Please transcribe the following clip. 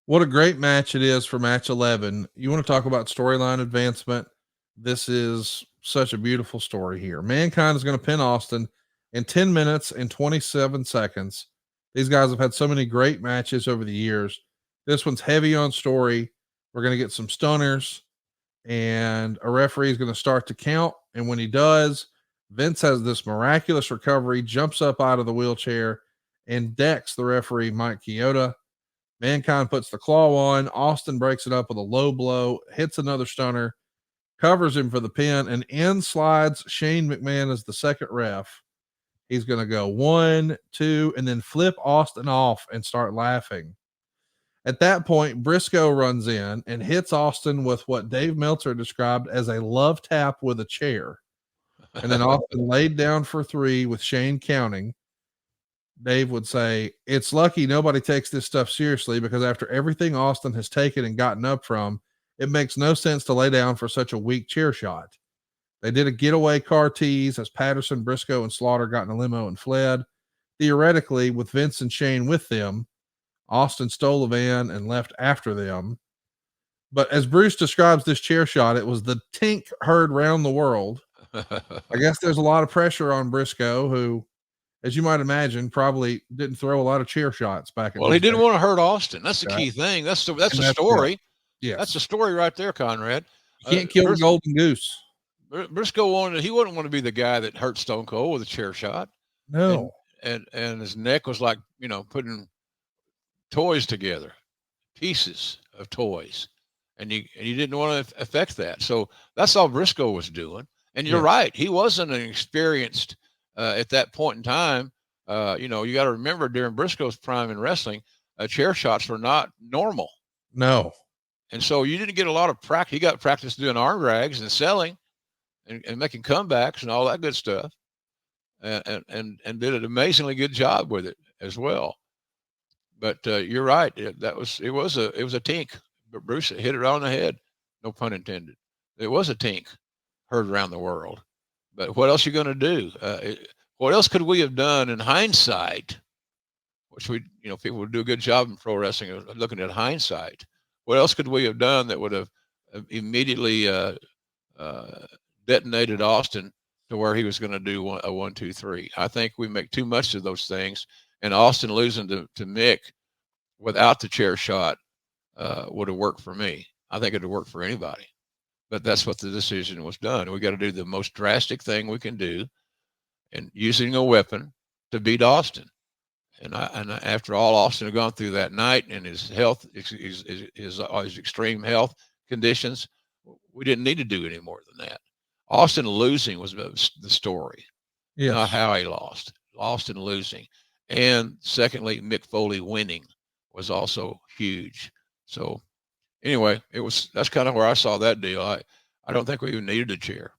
What a great match it is for match 11. You want to talk about storyline advancement? This is such a beautiful story here. Mankind is going to pin Austin in 10 minutes and 27 seconds. These guys have had so many great matches over the years. This one's heavy on story. We're going to get some stunners, and a referee is going to start to count. And when he does, Vince has this miraculous recovery, jumps up out of the wheelchair, and decks the referee, Mike Chioda. Mankind puts the claw on. Austin breaks it up with a low blow, hits another stunner, covers him for the pin, and in slides Shane McMahon as the second ref. He's going to go 1, 2, and then flip Austin off and start laughing. At that point, Briscoe runs in and hits Austin with what Dave Meltzer described as a love tap with a chair. And then Austin laid down for 3 with Shane counting. Dave would say, it's lucky nobody takes this stuff seriously, because after everything Austin has taken and gotten up from, it makes no sense to lay down for such a weak chair shot. They did a getaway car tease as Patterson, Briscoe, and Slaughter got in a limo and fled. Theoretically, with Vince and Shane with them, Austin stole a van and left after them. But as Bruce describes this chair shot, it was the Tink heard round the world. I guess there's a lot of pressure on Briscoe, who, as you might imagine, probably didn't throw a lot of chair shots back. Well, he didn't want to hurt Austin. That's the key thing. That's the story. Yeah, that's the story right there, Conrad. You can't kill the golden goose. Briscoe he wouldn't want to be the guy that hurt Stone Cold with a chair shot. No. And his neck was like, putting toys together, pieces of toys. And you didn't want to affect that. So that's all Briscoe was doing. And you're right. He wasn't an experienced at that point in time. You got to remember, during Briscoe's prime in wrestling, chair shots were not normal. No. And so you didn't get a lot of practice. He got practice doing arm drags and selling and making comebacks and all that good stuff. And did an amazingly good job with it as well. But you're right. It was a Tink. But Bruce hit it on the head. No pun intended. It was a Tink heard around the world. But what else are you going to do? What else could we have done in hindsight? Which people would do a good job in pro wrestling of looking at hindsight. What else could we have done that would have immediately detonated Austin to where he was going to do a 1, 2, 3? I think we make too much of those things, and Austin losing to Mick without the chair shot would have worked for me. I think it would work for anybody. But that's what the decision was done. We got to do the most drastic thing we can do, and using a weapon to beat Austin. And after all Austin had gone through that night and his health, his extreme health conditions, we didn't need to do any more than that. Austin losing was the story, not how he lost. Austin losing. And secondly, Mick Foley winning was also huge. So anyway, that's kind of where I saw that deal. I don't think we even needed a chair.